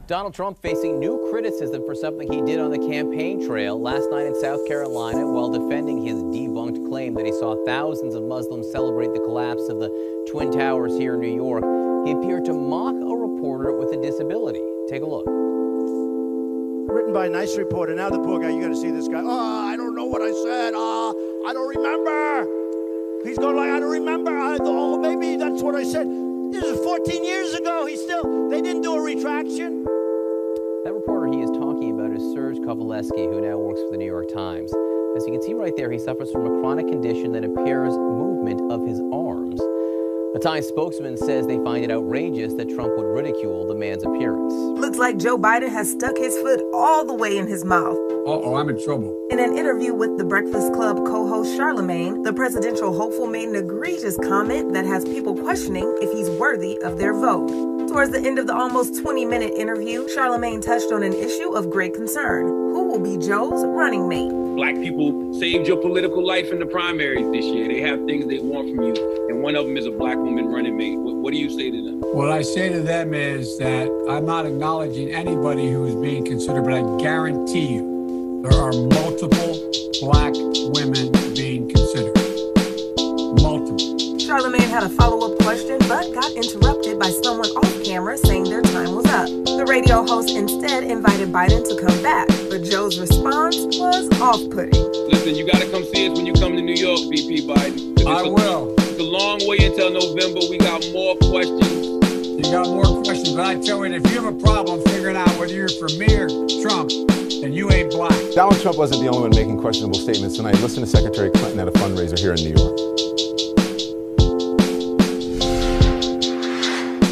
Donald Trump facing new criticism for something he did on the campaign trail last night in South Carolina while defending his debunked claim that he saw thousands of Muslims celebrate the collapse of the Twin Towers here in New York. He appeared to mock a reporter with a disability. Take a look. Written by a nice reporter. Now the poor guy, you got to see this guy. Oh, I don't know what I said. I don't remember. He's going like, I don't remember. Oh, maybe that's what I said. This is 14 years ago. They didn't do a retraction. That reporter he is talking about is Serge Kovaleski, who now works for the New York Times. As you can see right there, he suffers from a chronic condition that impairs movement of his arms. The Times spokesman says they find it outrageous that Trump would ridicule the man's appearance. Looks like Joe Biden has stuck his foot all the way in his mouth. Uh-oh, I'm in trouble. In an interview with the Breakfast Club co-host Charlemagne, the presidential hopeful made an egregious comment that has people questioning if he's worthy of their vote. Towards the end of the almost 20-minute interview, Charlemagne touched on an issue of great concern. Who will be Joe's running mate? Black people saved your political life in the primaries this year. They have things they want from you, and one of them is a black woman running mate. What do you say to them? What I say to them is that I'm not acknowledging anybody who is being considered, but I guarantee you there are multiple black women being considered. Multiple. Charlemagne had a follow-up question, but got interrupted by someone off camera saying their time was up. The radio host instead invited Biden to come back, but Joe's response was off-putting. Listen, you got to come see us when you come to New York, VP Biden. I will. It's a long way until November. We got more questions. You got more questions, but I tell you, if you have a problem figuring out whether you're for me or Trump, then you ain't black. Donald Trump wasn't the only one making questionable statements tonight. Listen to Secretary Clinton at a fundraiser here in New York.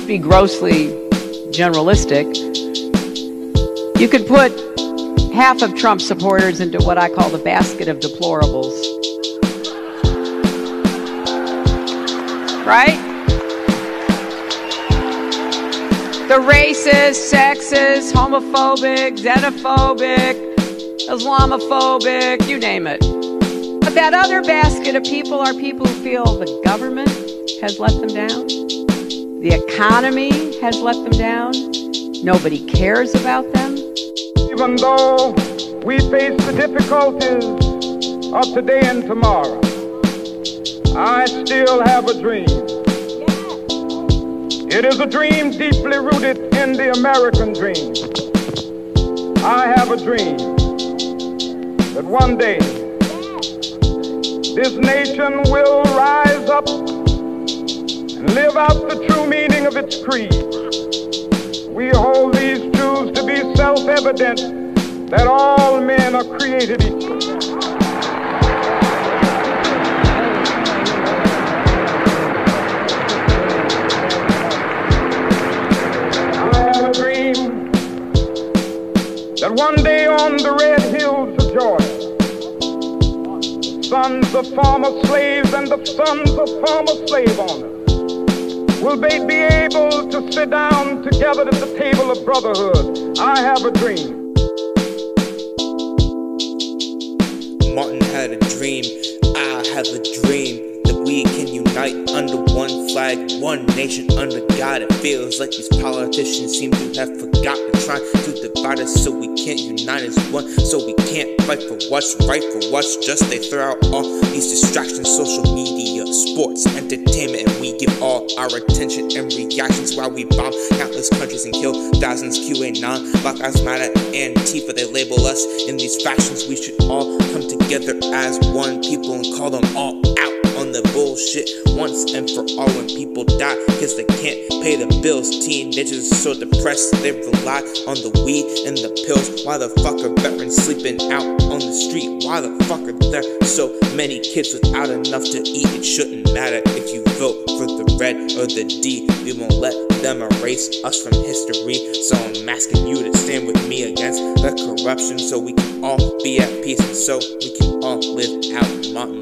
Be grossly generalistic. You could put half of Trump's supporters into what I call the basket of deplorables. Right? The racist, sexist, homophobic, xenophobic, Islamophobic, you name it. But that other basket of people are people who feel the government has let them down. The economy has let them down. Nobody cares about them. Even though we face the difficulties of today and tomorrow, I still have a dream. It is a dream deeply rooted in the American dream. I have a dream that one day this nation will rise up and live out the true meaning of its creed. We hold these truths to be self-evident, that all men are created equal. I have a dream that one day on the red hills of Georgia, sons of former slaves and the sons of former slave owners will they be able to sit down together at the table of brotherhood. I have a dream. Martin had a dream, I have a dream that we can unite under one flag, one nation under God. It feels like these politicians seem to have forgotten, trying to divide us so we can't unite as one, so we can't fight for what's right, for what's just. They throw out all these distractions, social media, sports, entertainment, and we give all our attention and reactions while we bomb countless countries and kill thousands. QAnon, Black Lives Matter, Antifa, they label us in these factions. We should all come together as one people and call them all out on the bullshit once and for all. When people die cause they can't pay the bills, teenagers are so depressed they rely on the weed and the pills. Why the fuck are veterans sleeping out on the street? Why the fuck are there so many kids without enough to eat? It shouldn't matter if you vote for the red or the D. We won't let them erase us from history. So I'm asking you to stand with me against the corruption, so we can all be at peace and so we can all live out Martin